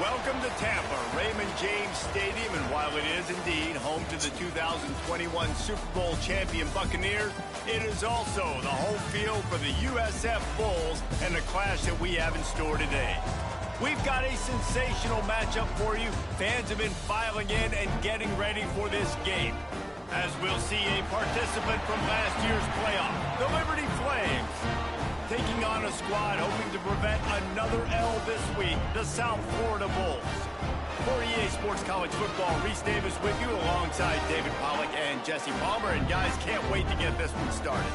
Welcome to Tampa, Raymond James Stadium, and while it is indeed home to the 2021 Super Bowl champion Buccaneers, it is also the home field for the USF Bulls and the clash that we have in store today. We've got a sensational matchup for you. Fans have been filing in and getting ready for this game, as we'll see a participant from last year's playoff, the Liberty Flames, taking on a squad hoping to prevent another L this week, the South Florida Bulls. For EA Sports College Football, Reese Davis with you alongside David Pollack and Jesse Palmer. And guys, can't wait to get this one started.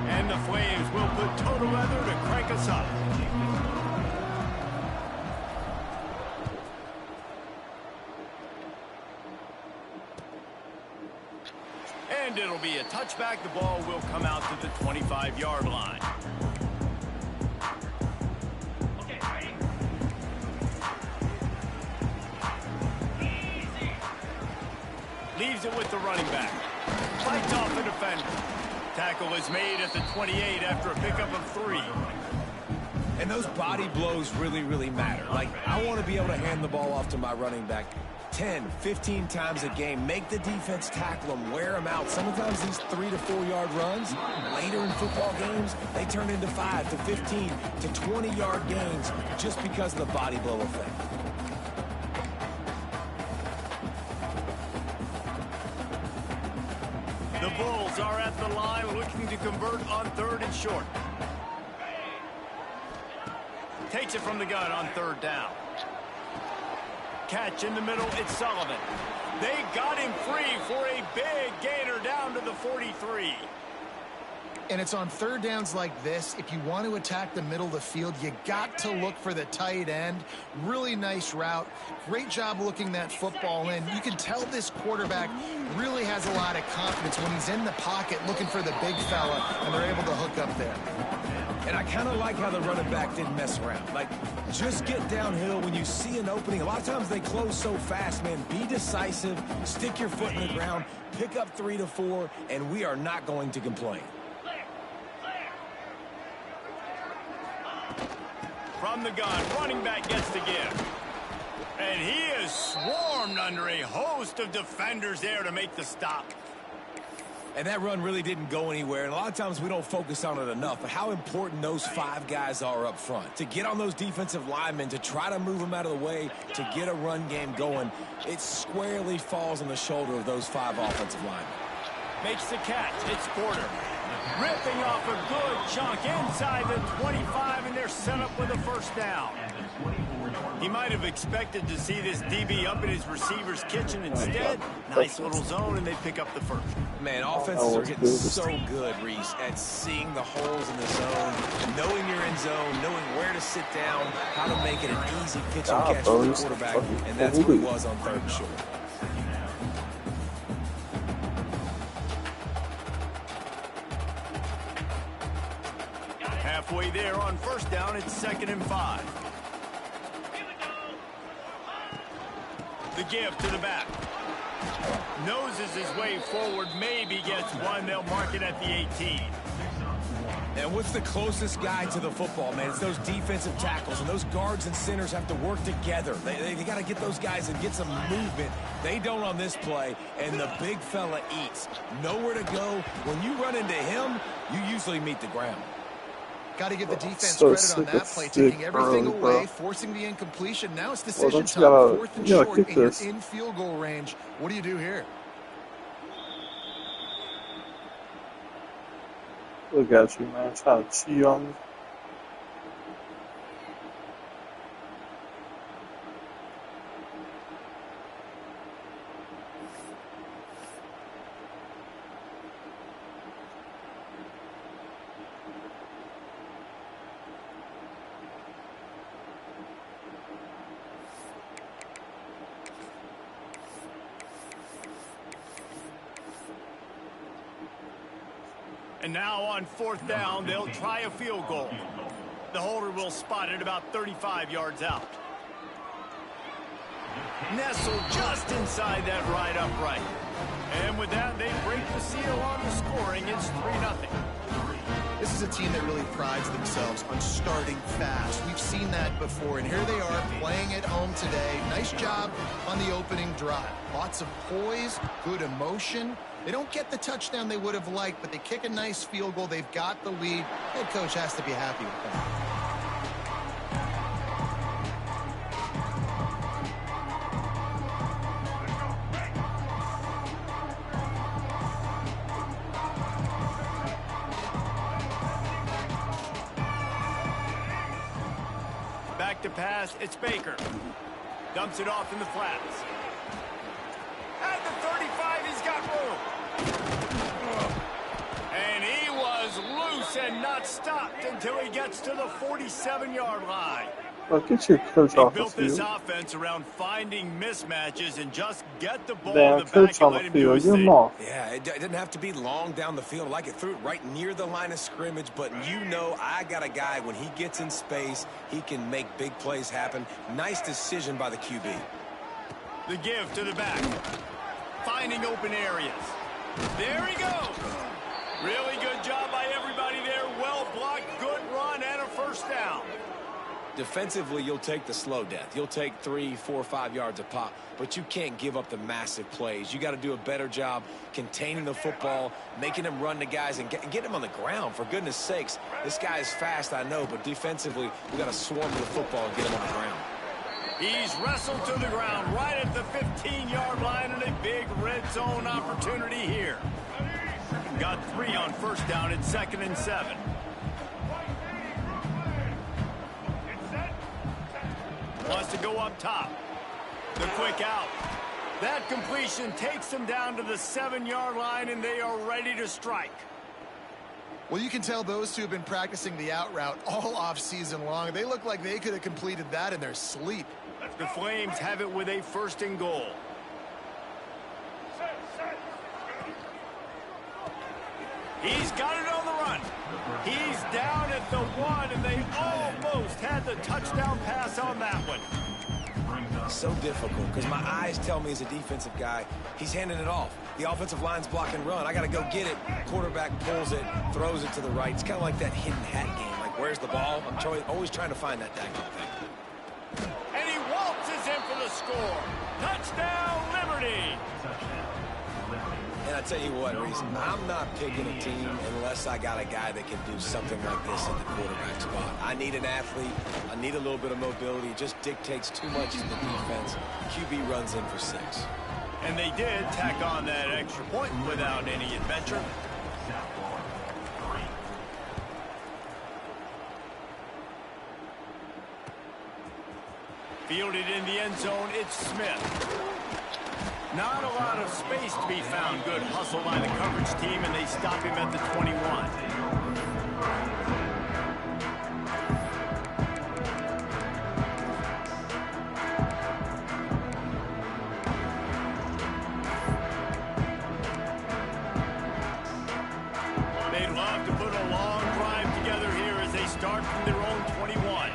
And the Flames will put total leather to crank us up. And it'll be a touchback. The ball will come out to the 25-yard line. Okay, ready? Easy. Leaves it with the running back. Fights off the defender. Tackle is made at the 28 after a pickup of 3. And those body blows really matter. Like, I want to be able to hand the ball off to my running back 10, 15 times a game. Make the defense tackle them, wear them out. Sometimes these 3 to 4 yard runs, later in football games, they turn into 5 to 15 to 20 yard gains just because of the body blow effect. The Bulls are at the line looking to convert on 3rd and short. Takes it from the gun on 3rd down. Catch in the middle, it's Sullivan. They got him free for a big gainer down to the 43. And it's on 3rd downs like this. If you want to attack the middle of the field, you got to look for the tight end. Really nice route. Great job looking that football in. You can tell this quarterback really has a lot of confidence when he's in the pocket looking for the big fella, and they're able to hook up there. And I kind of like how the running back didn't mess around. Like, just get downhill when you see an opening. A lot of times they close so fast, man. Be decisive, stick your foot in the ground, pick up 3 to 4, and we are not going to complain. From the gun, running back gets the give. And he is swarmed under a host of defenders there to make the stop. And that run really didn't go anywhere, and a lot of times we don't focus on it enough, but how important those 5 guys are up front. To get on those defensive linemen, to try to move them out of the way, to get a run game going, it squarely falls on the shoulder of those 5 offensive linemen. Makes the catch, it's Porter. Ripping off a good chunk inside the 25, and they're set up with a 1st down. He might have expected to see this DB up in his receiver's kitchen. Instead, nice little zone, and they pick up the 1st. Man, offenses are getting so good, Reese, at seeing the holes in the zone, knowing your end zone, knowing where to sit down, how to make it an easy pitch and catch for the quarterback, and that's what it was on 3rd and short. Halfway there on 1st down, it's 2nd and 5. The give to the back. Noses his way forward, maybe gets one. They'll mark it at the 18. And what's the closest guy to the football, man? It's those defensive tackles, and those guards and centers have to work together. They got to get those guys and get some movement. They don't on this play, and the big fella eats. Nowhere to go. When you run into him, you usually meet the ground. Got to give the defense credit on that play, taking everything away, forcing the incompletion. Now it's decision time, 4th and short, and you're in field goal range. What do you do here? Look at you, man. Trying to cheat on me. And now on 4th down, they'll try a field goal. The holder will spot it about 35 yards out. Nestled just inside that right upright. And with that, they break the seal on the scoring. It's 3-0. This is a team that really prides themselves on starting fast. We've seen that before, and here they are playing at home today. Nice job on the opening drive. Lots of poise, good emotion. They don't get the touchdown they would have liked, but they kick a nice field goal. They've got the lead. Head coach has to be happy with that. Back to pass, it's Baker. Dumps it off in the flats. At the 35, he's got room. And he was loose and not stopped until he gets to the 47-yard line. Well, get your coach They off the built this field. offense around finding mismatches and just get the ball Damn, in the back coach and on let the him do field. his Get him thing. off. Yeah, it didn't have to be long down the field. Like it threw it right near the line of scrimmage, but you know I got a guy, when he gets in space, he can make big plays happen. Nice decision by the QB. The give to the back. Finding open areas. There he goes. Really good job by everybody there. Well blocked, good run, and a first down. Defensively, you'll take the slow death. You'll take 3, 4, 5 yards a pop, but you can't give up the massive plays. You got to do a better job containing the football, making them run to guys, and get them on the ground. For goodness sakes, this guy is fast, I know, but defensively, we got to swarm the football and get him on the ground. He's wrestled to the ground right at the 15-yard line, and a big red zone opportunity here. Got 3 on first down. It's 2nd and 7. Wants to go up top. The quick out. That completion takes them down to the 7-yard line, and they are ready to strike. Well, you can tell those two have been practicing the out route all off season long. They look like they could have completed that in their sleep. The Flames have it with a 1st and goal. He's got it on the run. He's down at the 1, and they almost had the touchdown pass on that one. So difficult, because my eyes tell me as a defensive guy, he's handing it off. The offensive line's block and run. I got to go get it. Quarterback pulls it, throws it to the right. It's kind of like that hidden hat game. Like, where's the ball? I'm always trying to find that daggone thing. And he waltzes in for the score. Touchdown, Liberty. And I tell you what, Reese, I'm not picking a team unless I got a guy that can do something like this at the quarterback spot. I need an athlete. I need a little bit of mobility. It just dictates too much to the defense. QB runs in for 6. And they did tack on that extra point without any adventure. Fielded in the end zone, it's Smith. Not a lot of space to be found. Good hustle by the coverage team, and they stop him at the 21. They'd love to put a long drive together here as they start from their own 21.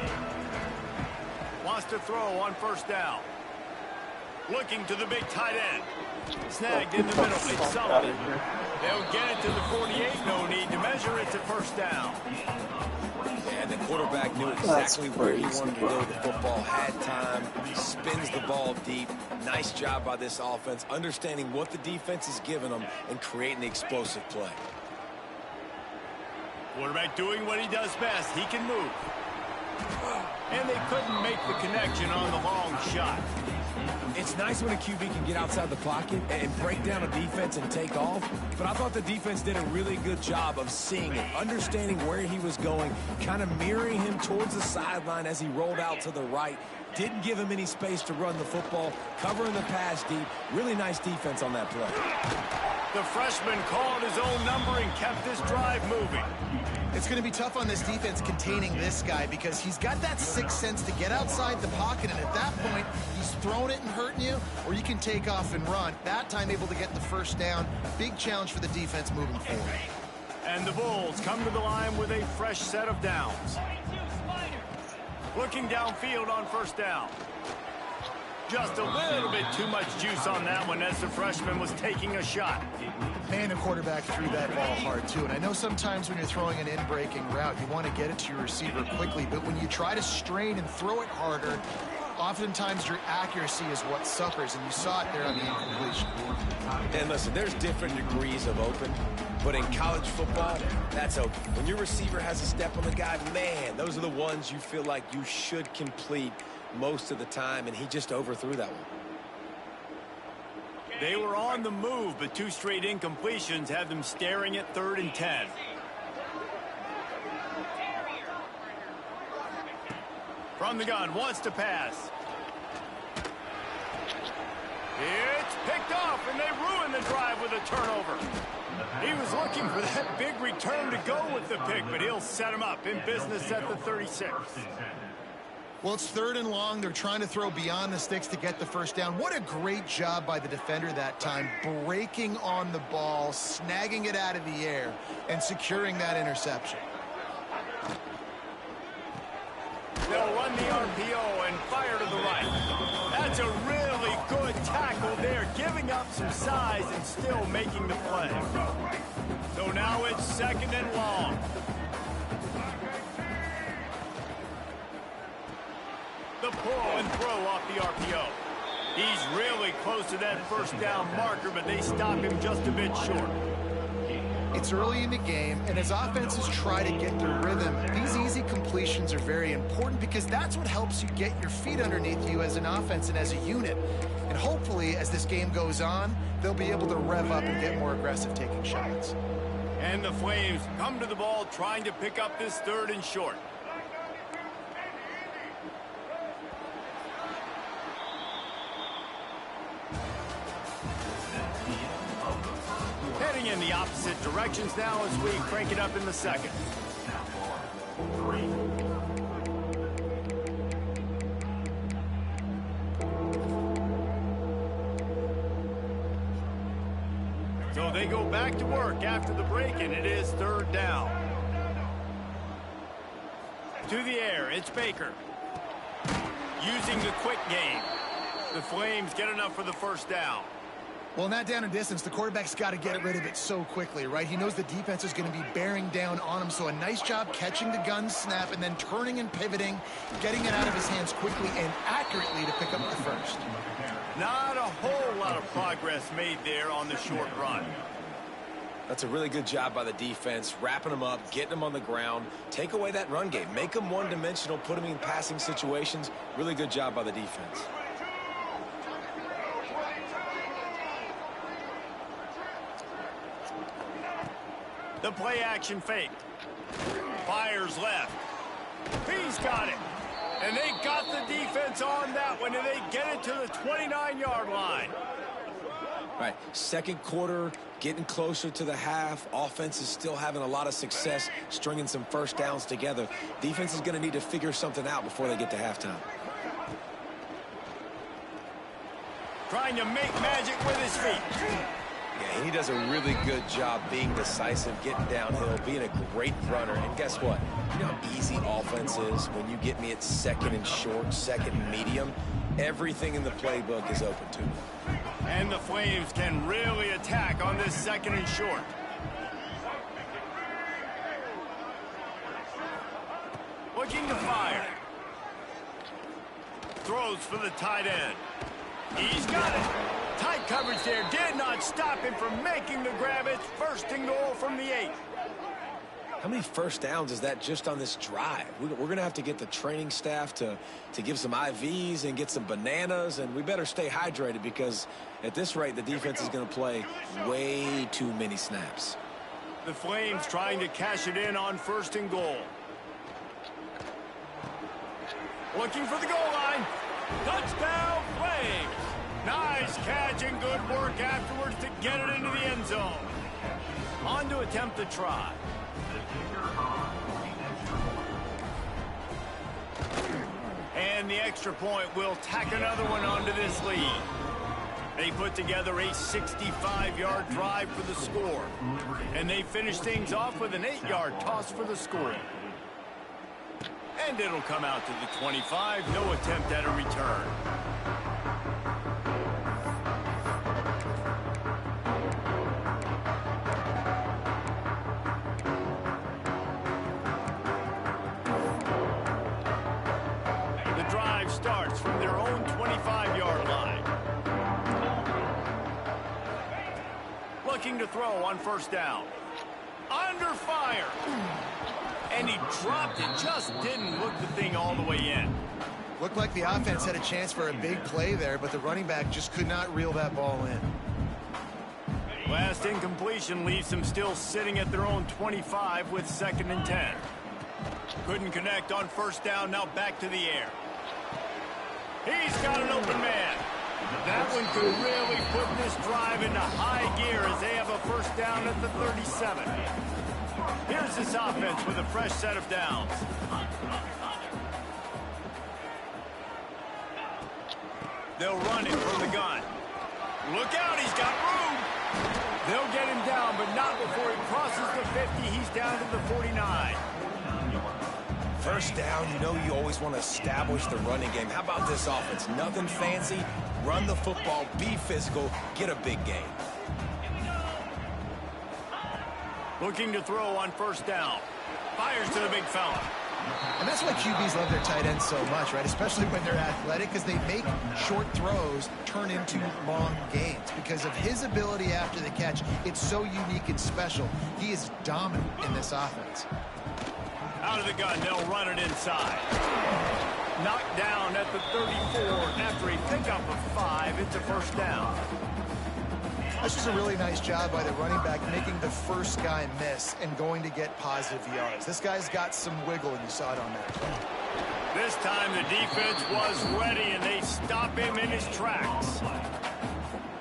Wants to throw on first down. Looking to the big tight end. Snagged in the middle. It's Sullivan. They'll get it to the 48. No need to measure. It's a first down. And the quarterback knew exactly where he wanted to go with the football. Had time. Spins the ball deep. Nice job by this offense, understanding what the defense is giving them and creating the explosive play. Quarterback doing what he does best. He can move. And they couldn't make the connection on the long shot. It's nice when a QB can get outside the pocket and break down a defense and take off, but I thought the defense did a really good job of seeing it, understanding where he was going, kind of mirroring him towards the sideline as he rolled out to the right. Didn't give him any space to run the football, covering the pass deep. Really nice defense on that play. The freshman called his own number and kept this drive moving. It's going to be tough on this defense containing this guy because he's got that sixth sense to get outside the pocket, and at that point, he's throwing it and hurting you, or you can take off and run. That time able to get the first down. Big challenge for the defense moving forward. And the Bulls come to the line with a fresh set of downs. Looking downfield on first down. Just a little bit too much juice on that one as the freshman was taking a shot. Man, the quarterback threw that ball hard, too. And I know sometimes when you're throwing an in-breaking route, you want to get it to your receiver quickly. But when you try to strain and throw it harder, oftentimes your accuracy is what suffers. And you saw it there on the incompletion. And listen, there's different degrees of open. But in college football, that's open. When your receiver has a step on the guy, man, those are the ones you feel like you should complete most of the time, and he just overthrew that one. They were on the move, but 2 straight incompletions had them staring at 3rd and 10. From the gun, wants to pass. It's picked off, and they ruin the drive with a turnover. He was looking for that big return to go with the pick, but he'll set him up in business at the 36. Well, it's 3rd and long. They're trying to throw beyond the sticks to get the first down. What a great job by the defender that time, breaking on the ball, snagging it out of the air, and securing that interception. They'll run the RPO and fire to the right. That's a really good tackle there, giving up some size and still making the play. So now it's 2nd and long. The pull and throw off the RPO. He's really close to that first down marker, but they stop him just a bit short. It's early in the game, and as offenses try to get their rhythm, these easy completions are very important because that's what helps you get your feet underneath you as an offense and as a unit. And hopefully, as this game goes on, they'll be able to rev up and get more aggressive taking shots. And the Flames come to the ball trying to pick up this 3rd and short. Heading in the opposite directions now as we crank it up in the 2nd. So they go back to work after the break, and it is 3rd down. To the air, it's Baker. Using the quick game. The Flames get enough for the first down. Well, in that down and distance, the quarterback's got to get rid of it so quickly, right? He knows the defense is going to be bearing down on him, so a nice job catching the gun snap and then turning and pivoting, getting it out of his hands quickly and accurately to pick up the first. Not a whole lot of progress made there on the short run. That's a really good job by the defense, wrapping them up, getting them on the ground, take away that run game, make them one-dimensional, put them in passing situations. Really good job by the defense. The play action fake. Fires left. He's got it. And they got the defense on that one, and they get it to the 29-yard line. All right, 2nd quarter, getting closer to the half. Offense is still having a lot of success stringing some first downs together. Defense is going to need to figure something out before they get to halftime. Trying to make magic with his feet. Yeah, he does a really good job being decisive, getting downhill, being a great runner. And guess what? You know how easy offense is when you get me at 2nd and short, 2nd and medium. Everything in the playbook is open to me. And the Flames can really attack on this 2nd and short. Looking to fire. Throws for the tight end. He's got it. Tight coverage there did not stop him from making the grab. It's 1st and goal from the 8. How many first downs is that just on this drive? We're going to have to get the training staff to give some IVs and get some bananas, and we better stay hydrated because at this rate, the defense is going to play way too many snaps. The Flames trying to cash it in on 1st and goal. Looking for the goal line. Touchdown, Flames. Nice catch and good work afterwards to get it into the end zone. On to attempt the try. And the extra point will tack another one onto this lead. They put together a 65-yard drive for the score. And they finish things off with an 8-yard toss for the score. And it'll come out to the 25. No attempt at a return. offense from their own 25-yard line. Looking to throw on first down. Under fire. And he dropped it. Just didn't look the thing all the way in. Looked like the offense had a chance for a big play there, but the running back just could not reel that ball in. Last incompletion leaves them still sitting at their own 25 with 2nd and 10. Couldn't connect on first down. Now back to the air. He's got an open man. That one could really put this drive into high gear as they have a first down at the 37. Here's this offense with a fresh set of downs. They'll run it from the gun. Look out, he's got room. They'll get him down, but not before he crosses the 50. He's down to the 49. First down, you know you always want to establish the running game. How about this offense? Nothing fancy. Run the football, be physical, get a big gain. Looking to throw on first down. Fires to the big fella. And that's why QBs love their tight ends so much, right? Especially when they're athletic, because they make short throws turn into long gains. Because of his ability after the catch, it's so unique and special. He is dominant in this offense. Out of the gun, they'll run it inside. Knocked down at the 34 after a pickup of 5. It's a first down. That's just a really nice job by the running back making the first guy miss and going to get positive yards. This guy's got some wiggle, and you saw it on that play. This time the defense was ready, and they stop him in his tracks.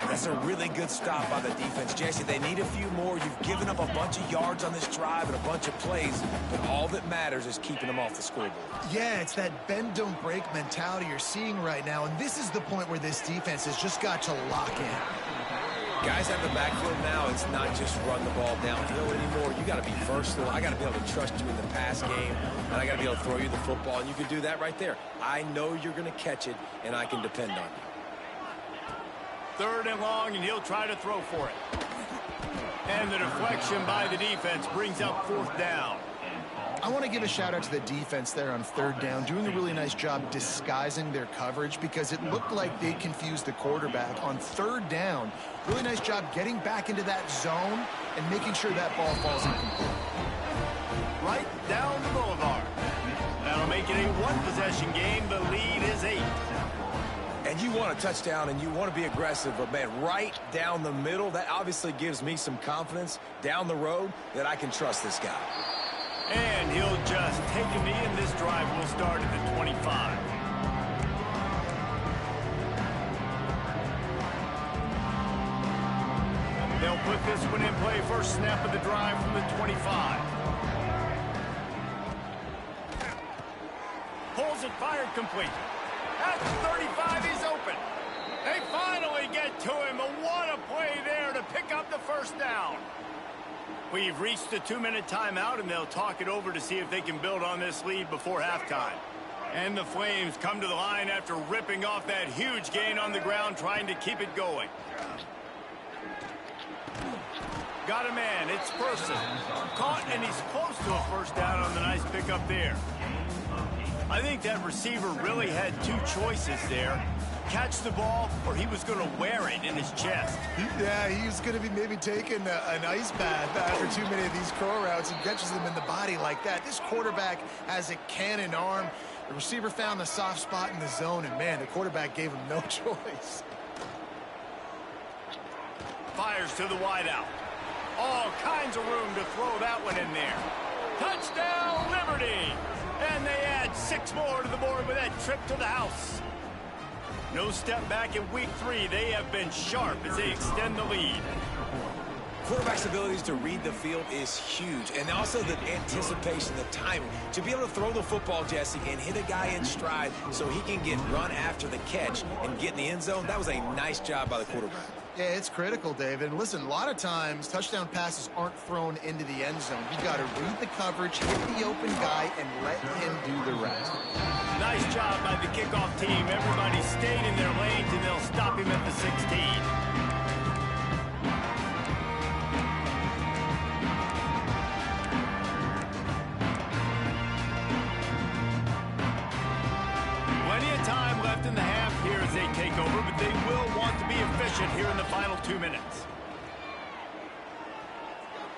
That's a really good stop by the defense. Jesse, they need a few more. You've given up a bunch of yards on this drive and a bunch of plays, but all that matters is keeping them off the scoreboard. Yeah, it's that bend, don't break mentality you're seeing right now, and this is the point where this defense has just got to lock in. Guys have the backfield now. It's not just run the ball downhill anymore. You got to be versatile. I got to be able to trust you in the pass game, and I got to be able to throw you the football, and you can do that right there. I know you're going to catch it, and I can depend on you. 3rd and long, and he'll try to throw for it. And the deflection by the defense brings up 4th down. I want to give a shout out to the defense there on 3rd down, doing a really nice job disguising their coverage because it looked like they confused the quarterback on 3rd down. Really nice job getting back into that zone and making sure that ball falls incomplete. Right down the boulevard. That'll make it a 1-possession game. The lead is 8. And you want a touchdown and you want to be aggressive, but man, right down the middle, that obviously gives me some confidence down the road that I can trust this guy. And he'll just take a knee, and this drive will start at the 25. They'll put this one in play. First snap of the drive from the 25. Pulls it, fired complete. At the 35, he's open. They finally get to him. What a play there to pick up the first down. We've reached the 2-minute timeout, and they'll talk it over to see if they can build on this lead before halftime. And the Flames come to the line after ripping off that huge gain on the ground, trying to keep it going. Got a man. It's Person. Caught, and he's close to a first down on the nice pickup there. I think that receiver really had 2 choices there. Catch the ball, or he was going to wear it in his chest. Yeah, he was going to be maybe taking an ice bath after too many of these crow routes. He catches them in the body like that. This quarterback has a cannon arm. The receiver found the soft spot in the zone, and, man, the quarterback gave him no choice. Fires to the wideout. All kinds of room to throw that one in there. Touchdown, Liberty! And they add 6 more to the board with that trip to the house. No step back in week 3. They have been sharp as they extend the lead. Quarterback's abilities to read the field is huge, and also the anticipation, the timing. To be able to throw the football, Jesse, and hit a guy in stride so he can get run after the catch and get in the end zone, that was a nice job by the quarterback. Yeah, it's critical, David. And listen, a lot of times touchdown passes aren't thrown into the end zone. You've got to read the coverage, hit the open guy, and let him do the rest. Nice job by the kickoff team. Everybody stayed in their lanes, and they'll stop him at the 16.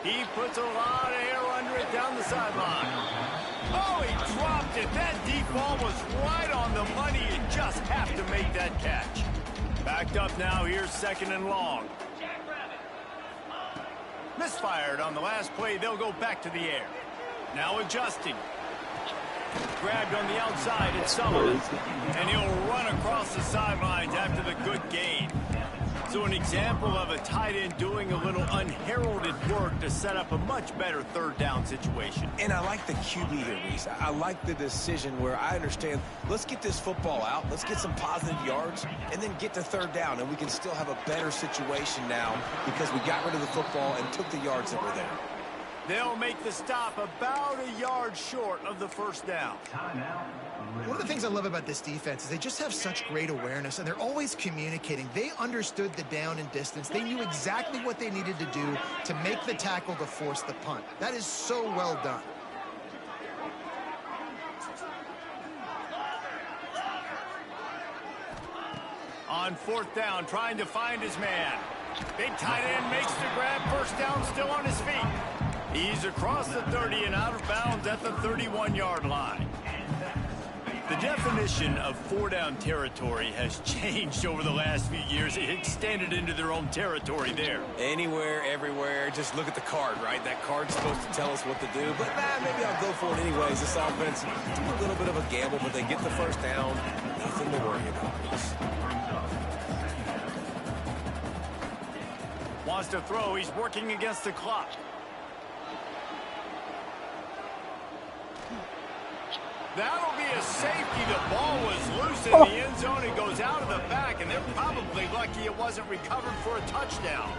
He puts a lot of air under it down the sideline. Oh, he dropped it. That deep ball was right on the money. You just have to make that catch. Backed up now. Here's 2nd and long. Misfired on the last play. They'll go back to the air. Now adjusting. Grabbed on the outside. It's Sullivan. And he'll run across the sidelines after the good gain. So an example of a tight end doing a little unheralded work to set up a much better 3rd down situation. And I like the QB here, Reese. I like the decision where I understand, let's get this football out, let's get some positive yards, and then get to 3rd down, and we can still have a better situation now because we got rid of the football and took the yards that were there. They'll make the stop about a yard short of the 1st down. One of the things I love about this defense is they just have such great awareness, and they're always communicating. They understood the down and distance. They knew exactly what they needed to do to make the tackle to force the punt. That is so well done. On 4th down, trying to find his man. Big tight end makes the grab. 1st down, still on his feet. He's across the 30 and out of bounds at the 31-yard line. The definition of 4-down territory has changed over the last few years. It extended into their own territory there. Anywhere, everywhere, just look at the card, right? That card's supposed to tell us what to do, but maybe I'll go for it anyways. This offense, a little bit of a gamble, but they get the 1st down. Nothing to worry about. Wants to throw. He's working against the clock. That'll be a safety. The ball was loose in the end zone. It goes out of the back, and they're probably lucky it wasn't recovered for a touchdown.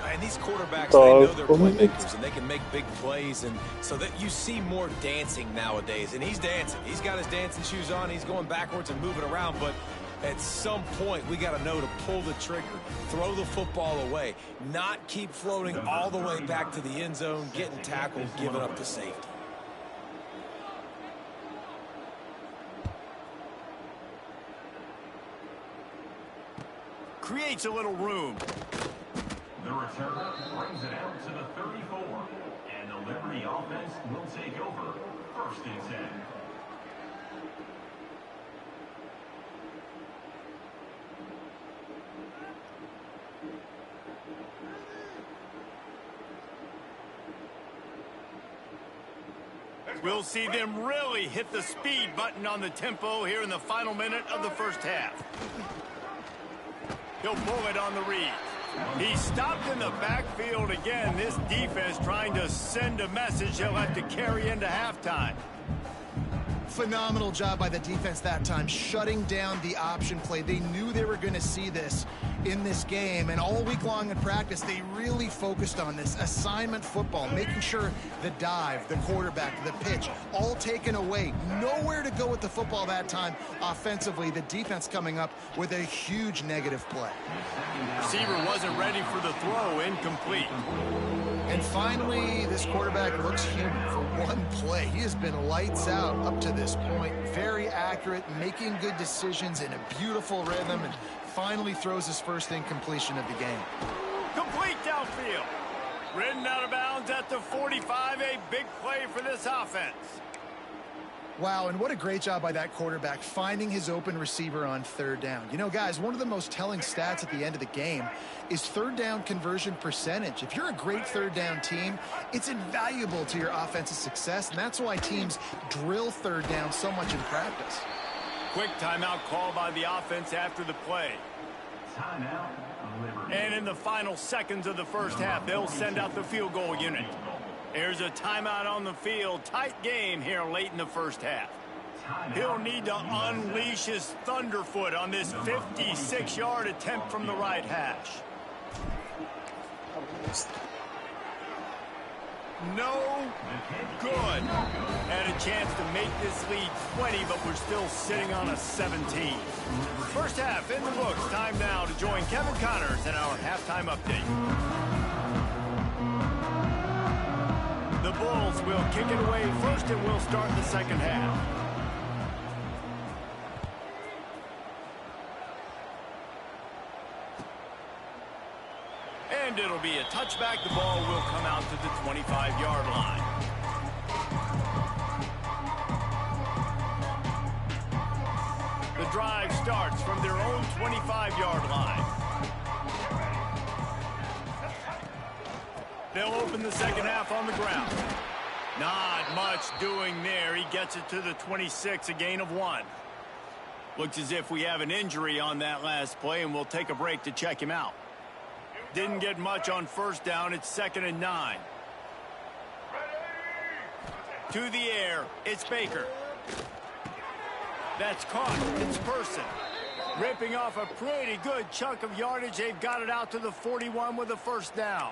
And these quarterbacks, they know they're playmakers, and they can make big plays, and so that you see more dancing nowadays. And he's dancing. He's got his dancing shoes on. He's going backwards and moving around, but at some point, we got to know to pull the trigger, throw the football away, not keep floating all the way back to the end zone, getting tackled, giving up the safety. Creates a little room. The returner brings it out to the 34, and the Liberty offense will take over 1st and 10. We'll see them really hit the speed button on the tempo here in the final minute of the 1st half. He'll pull it on the read. He stopped in the backfield again. This defense trying to send a message he'll have to carry into halftime. Phenomenal job by the defense that time, shutting down the option play. They knew they were going to see this in this game, and all week long in practice, they really focused on this assignment football, making sure the dive, the quarterback, the pitch, all taken away. Nowhere to go with the football that time offensively. The defense coming up with a huge negative play. Receiver wasn't ready for the throw, incomplete. And finally, this quarterback looks human for one play. He has been lights out up to this point. Very accurate, making good decisions in a beautiful rhythm, and finally throws his first incompletion of the game. Complete downfield. Ridden out of bounds at the 45. A big play for this offense. Wow, and what a great job by that quarterback finding his open receiver on 3rd down. You know, guys, one of the most telling stats at the end of the game is 3rd down conversion percentage. If you're a great 3rd down team, it's invaluable to your offensive success, and that's why teams drill 3rd down so much in practice. Quick timeout call by the offense after the play. Timeout, Liberty. And in the final seconds of the 1st half, they'll send out the field goal unit. There's a timeout on the field. Tight game here late in the 1st half. He'll need to unleash his thunderfoot on this 56-yard attempt from the right hash. No good. Had a chance to make this lead 20, but we're still sitting on a 17. 1st half in the books. Time now to join Kevin Connors in our halftime update. The Bulls will kick it away first, and we'll start the 2nd half. And And it'll be a touchback. The ball will come out to the 25-yard line. The drive starts from their own 25-yard line. They'll open the second half on the ground. Not much doing there. He gets it to the 26, a gain of 1. Looks as if we have an injury on that last play, and we'll take a break to check him out. Didn't get much on first down. It's 2nd and 9. To the air, it's Baker. That's caught. It's Person. Ripping off a pretty good chunk of yardage. They've got it out to the 41 with a first down.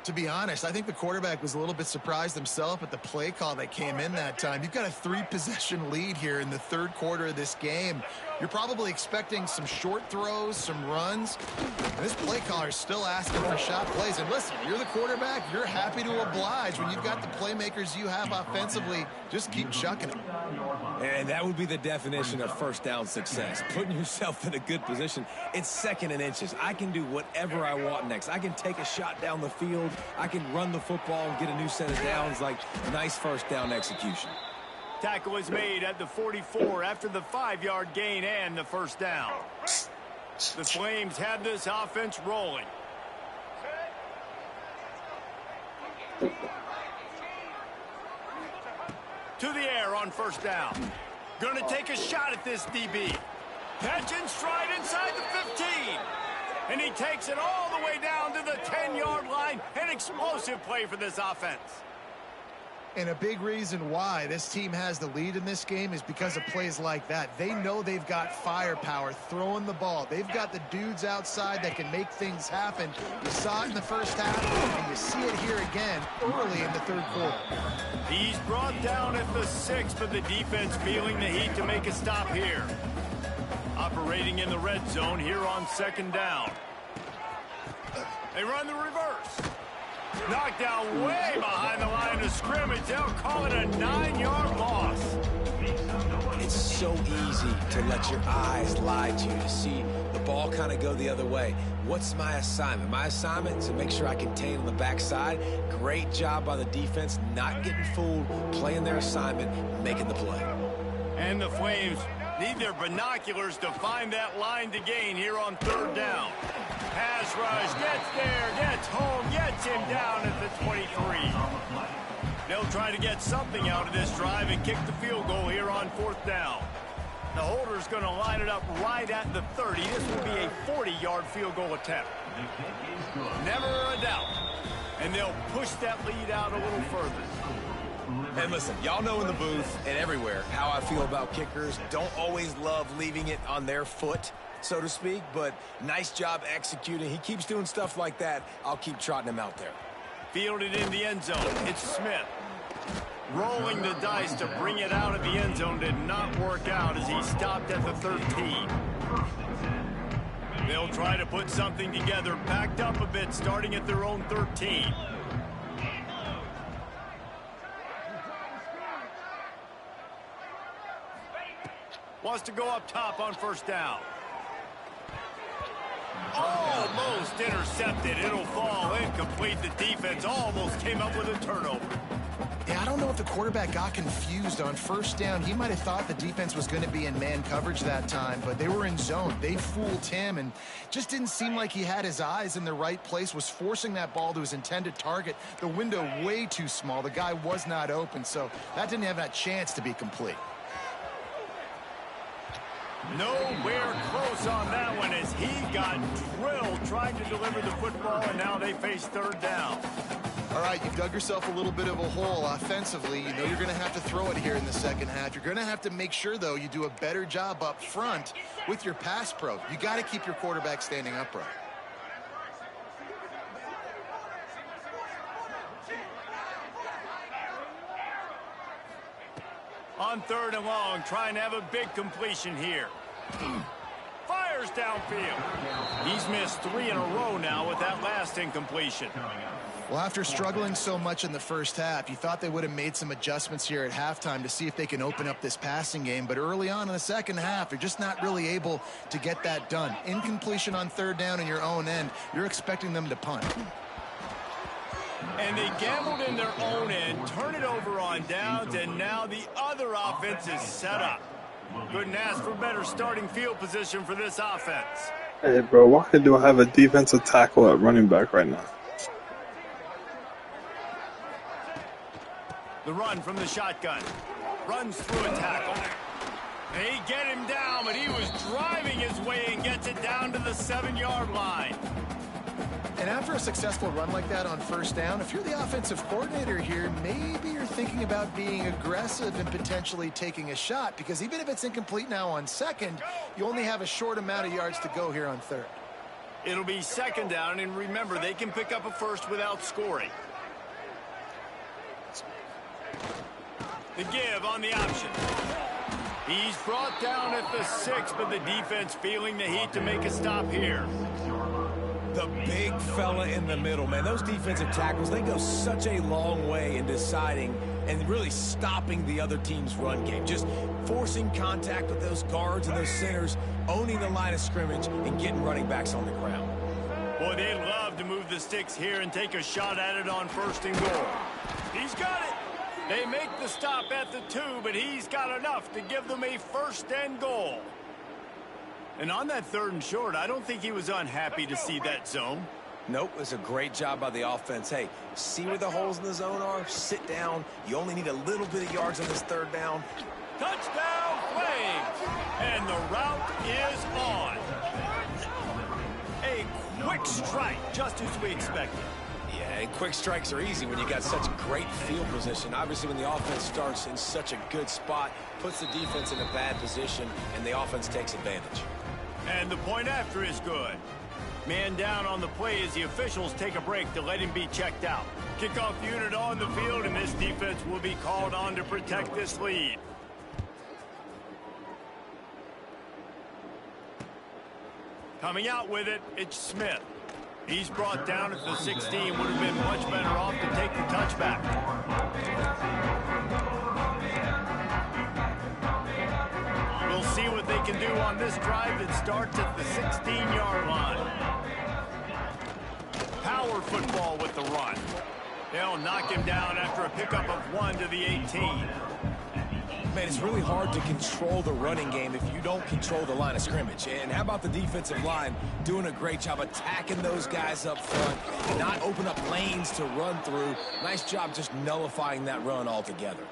To be honest, I think the quarterback was a little bit surprised himself at the play call that came in that time. You've got a 3-possession lead here in the third quarter of this game. You're probably expecting some short throws, some runs. And this play caller is still asking for shot plays. And listen, you're the quarterback. You're happy to oblige. When you've got the playmakers you have offensively, just keep chucking them. And that would be the definition of first down success. Putting yourself in a good position. It's 2nd and inches. I can do whatever I want next. I can take a shot down the field. I can run the football and get a new set of downs. Like, nice first down execution. Tackle is made at the 44 after the 5-yard gain and the first down. The Flames have this offense rolling. To the air on first down. Gonna take a shot at this DB. Catch and stride inside the 15. And he takes it all the way down to the 10-yard line. An explosive play for this offense. And a big reason why this team has the lead in this game is because of plays like that. They know they've got firepower throwing the ball. They've got the dudes outside that can make things happen. You saw it in the first half, and you see it here again early in the third quarter. He's brought down at the 6, but the defense feeling the heat to make a stop here. Operating in the red zone here on 2nd down. They run the reverse. Knocked down way behind the line of scrimmage. They'll call it a 9-yard loss. It's so easy to let your eyes lie to you, to see the ball kind of go the other way. What's my assignment? My assignment is to make sure I contain on the backside. Great job by the defense, not getting fooled, playing their assignment, making the play. And the Flames need their binoculars to find that line to gain here on 3rd down. Pass rush, gets there, gets home, gets him down at the 23. They'll try to get something out of this drive and kick the field goal here on 4th down. The holder's going to line it up right at the 30. This will be a 40-yard field goal attempt. Never a doubt. And they'll push that lead out a little further. And listen, y'all know in the booth and everywhere how I feel about kickers. Don't always love leaving it on their foot, so to speak, but nice job executing. He keeps doing stuff like that. I'll keep trotting him out there. Fielded in the end zone. It's Smith. Rolling the dice to bring it out of the end zone did not work out as he stopped at the 13. They'll try to put something together, backed up a bit, starting at their own 13. Wants to go up top on first down. Almost intercepted. It'll fall incomplete. The defense almost came up with a turnover. Yeah, I don't know if the quarterback got confused on first down. He might have thought the defense was going to be in man coverage that time, but they were in zone. They fooled him and just didn't seem like he had his eyes in the right place, was forcing that ball to his intended target. The window way too small. The guy was not open, so that didn't have that chance to be complete. Nowhere close on that one as he got drilled trying to deliver the football, and now they face 3rd down. All right, you've dug yourself a little bit of a hole offensively. You know you're going to have to throw it here in the second half. You're going to have to make sure, though, you do a better job up front with your pass pro. You got to keep your quarterback standing upright. On 3rd and long, trying to have a big completion here. Fires downfield. He's missed 3 in a row now with that last incompletion. Well, after struggling so much in the first half, you thought they would have made some adjustments here at halftime to see if they can open up this passing game. But early on in the second half, they're just not really able to get that done. Incompletion on third down in your own end, you're expecting them to punt. And they gambled in their own end, turn it over on downs, and now the other offense is set up. Couldn't ask for better starting field position for this offense. Hey, bro, why do I have a defensive tackle at running back right now? The run from the shotgun. Runs through a tackle. They get him down, but he was driving his way and gets it down to the 7-yard line. And after a successful run like that on first down, if you're the offensive coordinator here, maybe you're thinking about being aggressive and potentially taking a shot, because even if it's incomplete now on second, you only have a short amount of yards to go here on third. It'll be second down, and remember, they can pick up a first without scoring. The give on the option. He's brought down at the 6, but the defense feeling the heat to make a stop here. The big fella in the middle, man. Those defensive tackles, they go such a long way in deciding and really stopping the other team's run game. Just forcing contact with those guards and those centers, owning the line of scrimmage, and getting running backs on the ground. Boy, they'd love to move the sticks here and take a shot at it on 1st and goal. He's got it. They make the stop at the 2, but he's got enough to give them a 1st and goal. And on that 3rd and short, I don't think he was unhappy to see that zone. Nope, it was a great job by the offense. Hey, see where the holes in the zone are? Sit down. You only need a little bit of yards on this 3rd down. Touchdown, Flames! And the route is on. A quick strike, just as we expected. Yeah, and quick strikes are easy when you got such great field position. Obviously, when the offense starts in such a good spot, puts the defense in a bad position, and the offense takes advantage. And the point after is good. Man down on the play as the officials take a break to let him be checked out. Kickoff unit on the field, and this defense will be called on to protect this lead. Coming out with it, it's Smith. He's brought down at the 16. Would have been much better off to take the touchback. We'll see what they can do on this drive that starts at the 16-yard line. Power football with the run. They'll knock him down after a pickup of 1 to the 18. Man, it's really hard to control the running game if you don't control the line of scrimmage. And how about the defensive line doing a great job attacking those guys up front and not open up lanes to run through. Nice job just nullifying that run altogether.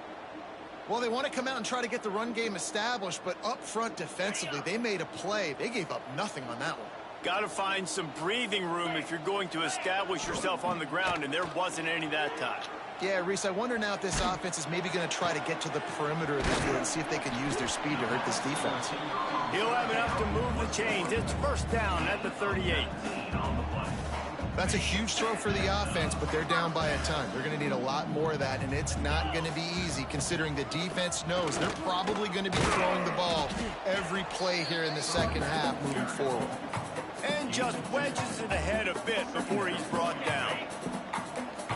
Well, they want to come out and try to get the run game established, but up front defensively, they made a play. They gave up nothing on that one. Got to find some breathing room if you're going to establish yourself on the ground, and there wasn't any that time. Yeah, Reese, I wonder now if this offense is maybe going to try to get to the perimeter of the field and see if they can use their speed to hurt this defense. He'll have enough to move the chains. It's 1st down at the 38. That's a huge throw for the offense, but they're down by a ton. They're going to need a lot more of that, and it's not going to be easy considering the defense knows they're probably going to be throwing the ball every play here in the second half moving forward. And just wedges it ahead a bit before he's brought down.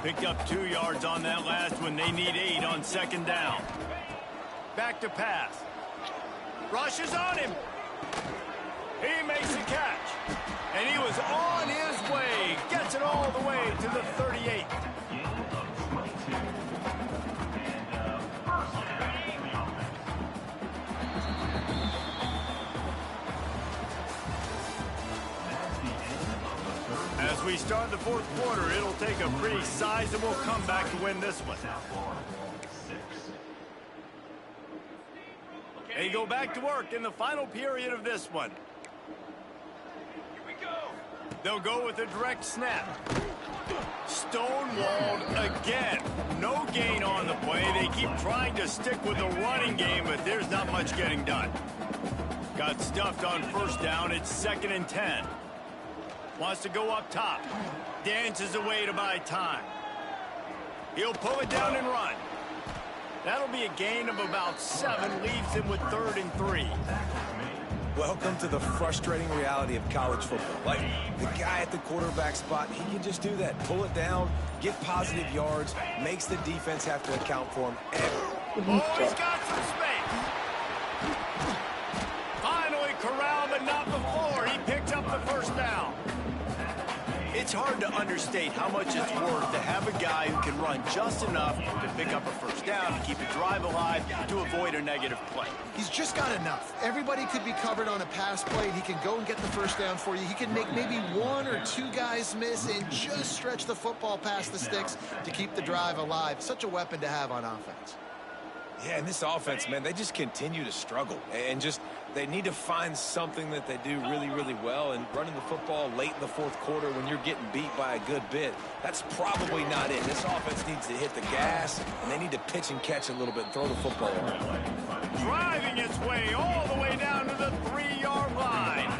Picked up 2 yards on that last one. They need 8 on 2nd down. Back to pass. Rushes on him. He makes a catch. And he was on his way. Gets it all the way to the 38. As we start the 4th quarter, it'll take a pretty sizable comeback to win this one. They go back to work in the final period of this one. They'll go with a direct snap. Stonewalled again. No gain on the play. They keep trying to stick with the running game, but there's not much getting done. Got stuffed on 1st down. It's 2nd and 10. Wants to go up top. Dances away to buy time. He'll pull it down and run. That'll be a gain of about 7. Leaves him with 3rd and 3. Welcome to the frustrating reality of college football. Like, the guy at the quarterback spot, he can just do that. Pull it down, get positive yards, makes the defense have to account for him. Oh, he's got some space. Finally corralled, but not before. He picked up the first down. It's hard to understate how much it's worth to have a guy who can run just enough to pick up a first down, to keep a drive alive, to avoid a negative play. He's just got enough. Everybody could be covered on a pass play, and he can go and get the first down for you. He can make maybe one or two guys miss and just stretch the football past the sticks to keep the drive alive. Such a weapon to have on offense. Yeah, and this offense, man, they just continue to struggle. And just, they need to find something that they do really, really well. And running the football late in the fourth quarter when you're getting beat by a good bit, that's probably not it. This offense needs to hit the gas, and they need to pitch and catch a little bit and throw the football around. Driving its way all the way down to the 3-yard line.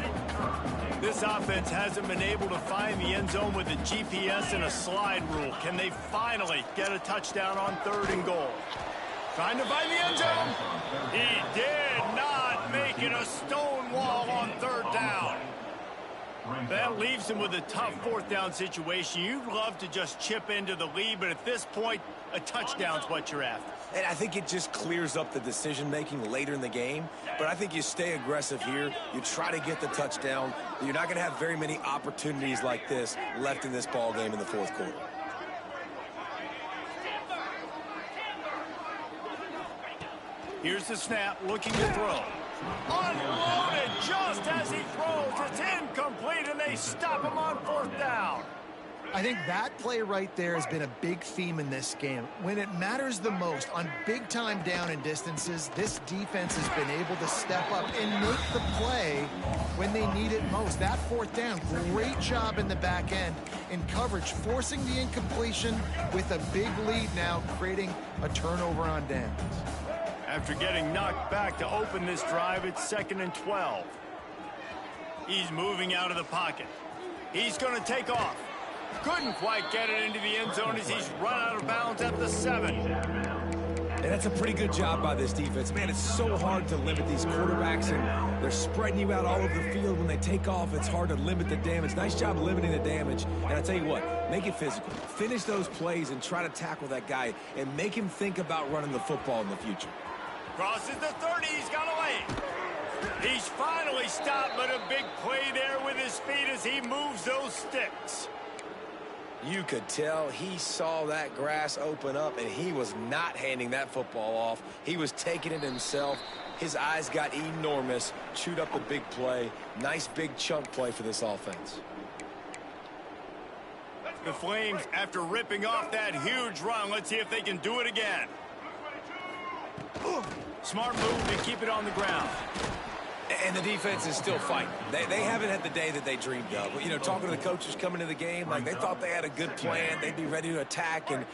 This offense hasn't been able to find the end zone with a GPS and a slide rule. Can they finally get a touchdown on 3rd and goal? Trying to find the end zone. He did not make it a stone wall on 3rd down. That leaves him with a tough 4th down situation. You'd love to just chip into the lead, but at this point, a touchdown's what you're after. And I think it just clears up the decision-making later in the game. But I think you stay aggressive here. You try to get the touchdown. You're not going to have very many opportunities like this left in this ball game in the 4th quarter. Here's the snap, looking to throw. Unloaded just as he throws. It's incomplete, and they stop him on 4th down. I think that play right there has been a big theme in this game. When it matters the most, on big-time down and distances, this defense has been able to step up and make the play when they need it most. That 4th down, great job in the back end in coverage, forcing the incompletion with a big lead now, creating a turnover on downs. After getting knocked back to open this drive, it's 2nd and 12. He's moving out of the pocket. He's going to take off. Couldn't quite get it into the end zone as he's run out of bounds at the 7. And that's a pretty good job by this defense. Man, it's so hard to limit these quarterbacks, and they're spreading you out all over the field. When they take off, it's hard to limit the damage. Nice job limiting the damage. And I tell you what, make it physical. Finish those plays and try to tackle that guy and make him think about running the football in the future. Crosses the 30, he's got away. He's finally stopped, but a big play there with his feet as he moves those sticks. You could tell he saw that grass open up, and he was not handing that football off. He was taking it himself. His eyes got enormous, chewed up a big play. Nice big chunk play for this offense. The Flames, after ripping off that huge run, let's see if they can do it again. Smart move to keep it on the ground. And the defense is still fighting. They haven't had the day that they dreamed of. You know, talking to the coaches coming to the game, like they thought they had a good plan. They'd be ready to attack and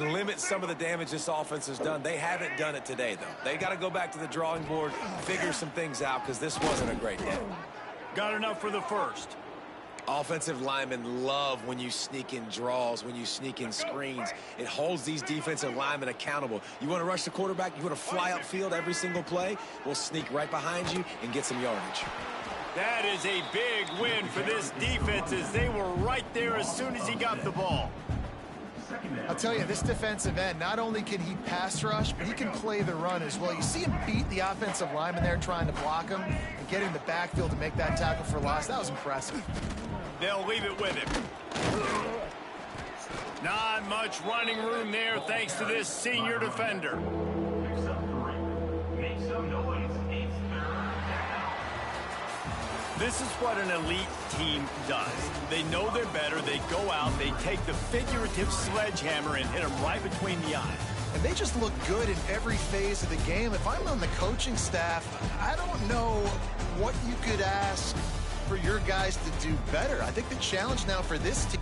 limit some of the damage this offense has done. They haven't done it today, though. They got to go back to the drawing board, figure some things out, because this wasn't a great day. Got enough for the first. Offensive linemen love when you sneak in draws, when you sneak in screens. It holds these defensive linemen accountable. You want to rush the quarterback, you want to fly upfield every single play, we'll sneak right behind you and get some yardage. That is a big win for this defense as they were right there as soon as he got the ball. I'll tell you, this defensive end, not only can he pass rush, but he can play the run as well. You see him beat the offensive lineman there trying to block him and get in the backfield to make that tackle for loss. That was impressive. They'll leave it with him. Not much running room there thanks to this senior defender. Make some noise. It's 3rd down. This is what an elite team does. They know they're better. They go out. They take the figurative sledgehammer and hit them right between the eyes. And they just look good in every phase of the game. If I'm on the coaching staff, I don't know what you could ask for your guys to do better. I think the challenge now for this team